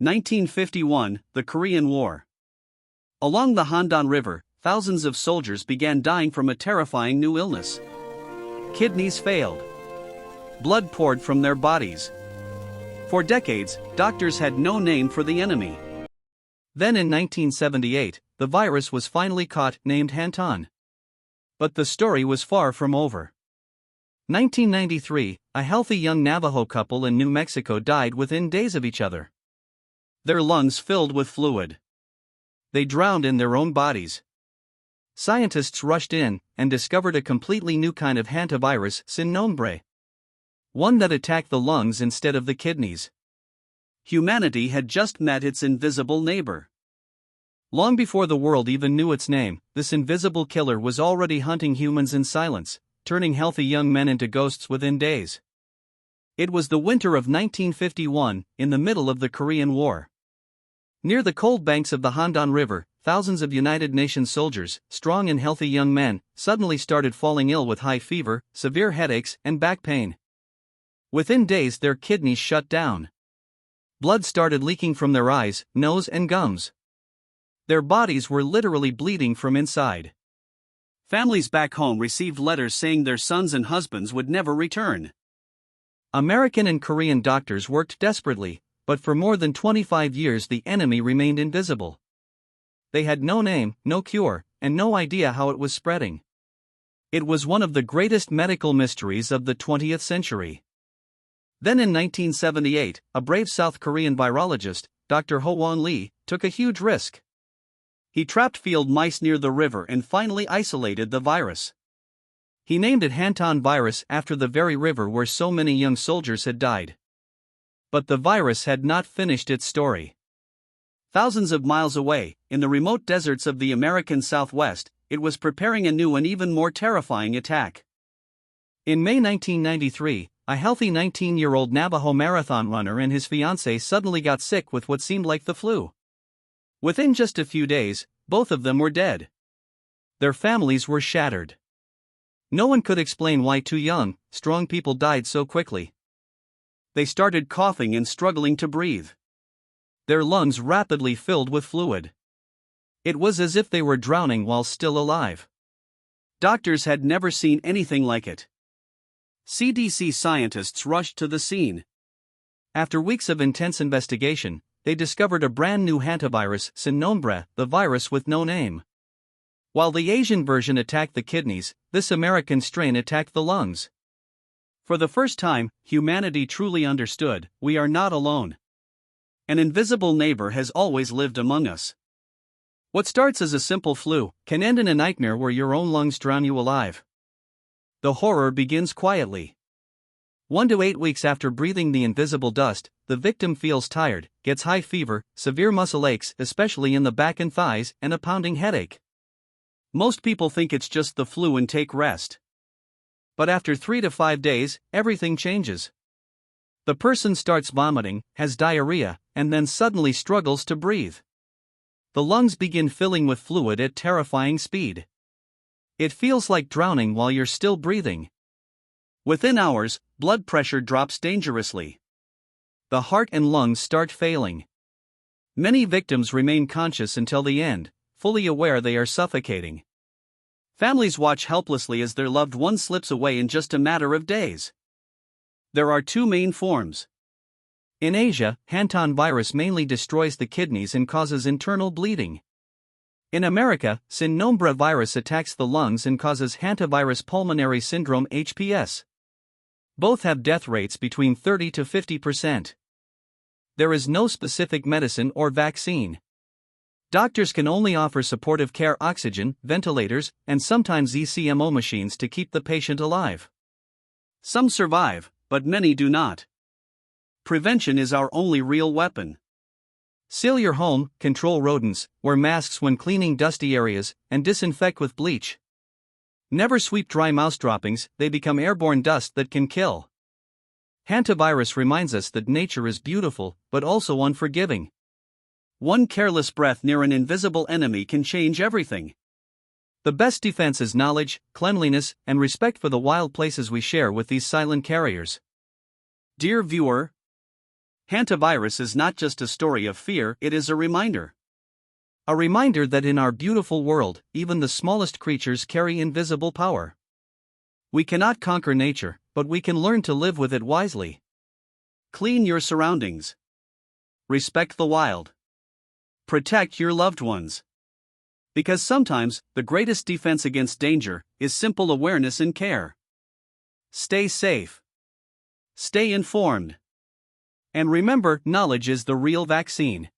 1951, the Korean War. Along the Handan River, thousands of soldiers began dying from a terrifying new illness. Kidneys failed. Blood poured from their bodies. For decades, doctors had no name for the enemy. Then in 1978, the virus was finally caught, named Hantan. But the story was far from over. 1993, a healthy young Navajo couple in New Mexico died within days of each other. Their lungs filled with fluid. They drowned in their own bodies. Scientists rushed in and discovered a completely new kind of hantavirus, Nombre. One that attacked the lungs instead of the kidneys. Humanity had just met its invisible neighbor. Long before the world even knew its name, this invisible killer was already hunting humans in silence, turning healthy young men into ghosts within days. It was the winter of 1951, in the middle of the Korean War. Near the cold banks of the Handan River, thousands of United Nations soldiers, strong and healthy young men, suddenly started falling ill with high fever, severe headaches, and back pain. Within days, their kidneys shut down. Blood started leaking from their eyes, nose, and gums. Their bodies were literally bleeding from inside. Families back home received letters saying their sons and husbands would never return. American and Korean doctors worked desperately, but for more than 25 years the enemy remained invisible. They had no name, no cure, and no idea how it was spreading. It was one of the greatest medical mysteries of the 20th century. Then in 1978, a brave South Korean virologist, Dr. Ho-won Lee, took a huge risk. He trapped field mice near the river and finally isolated the virus. He named it Hantavirus after the very river where so many young soldiers had died. But the virus had not finished its story. Thousands of miles away, in the remote deserts of the American Southwest, it was preparing a new and even more terrifying attack. In May 1993, a healthy 19-year-old Navajo marathon runner and his fiancée suddenly got sick with what seemed like the flu. Within just a few days, both of them were dead. Their families were shattered. No one could explain why two young, strong people died so quickly. They started coughing and struggling to breathe. Their lungs rapidly filled with fluid. It was as if they were drowning while still alive. Doctors had never seen anything like it. CDC scientists rushed to the scene. After weeks of intense investigation, they discovered a brand new hantavirus, Nombre, the virus with no name. While the Asian version attacked the kidneys, this American strain attacked the lungs. For the first time, humanity truly understood, we are not alone. An invisible neighbor has always lived among us. What starts as a simple flu can end in a nightmare where your own lungs drown you alive. The horror begins quietly. 1 to 8 weeks after breathing the invisible dust, the victim feels tired, gets high fever, severe muscle aches, especially in the back and thighs, and a pounding headache. Most people think it's just the flu and take rest. But after 3 to 5 days, everything changes. The person starts vomiting, has diarrhea, and then suddenly struggles to breathe. The lungs begin filling with fluid at terrifying speed. It feels like drowning while you're still breathing. Within hours, blood pressure drops dangerously. The heart and lungs start failing. Many victims remain conscious until the end, fully aware they are suffocating. Families watch helplessly as their loved one slips away in just a matter of days. There are two main forms. In Asia, Hantavirus mainly destroys the kidneys and causes internal bleeding. In America, Nombre virus attacks the lungs and causes hantavirus pulmonary syndrome (HPS). Both have death rates between 30 to 50%. There is no specific medicine or vaccine. Doctors can only offer supportive care, oxygen, ventilators, and sometimes ECMO machines to keep the patient alive. Some survive, but many do not. Prevention is our only real weapon. Seal your home, control rodents, wear masks when cleaning dusty areas, and disinfect with bleach. Never sweep dry mouse droppings, they become airborne dust that can kill. Hantavirus reminds us that nature is beautiful, but also unforgiving. One careless breath near an invisible enemy can change everything. The best defense is knowledge, cleanliness, and respect for the wild places we share with these silent carriers. Dear viewer, Hantavirus is not just a story of fear, it is a reminder. A reminder that in our beautiful world, even the smallest creatures carry invisible power. We cannot conquer nature, but we can learn to live with it wisely. Clean your surroundings. Respect the wild. Protect your loved ones. Because sometimes, the greatest defense against danger is simple awareness and care. Stay safe. Stay informed. And remember, knowledge is the real vaccine.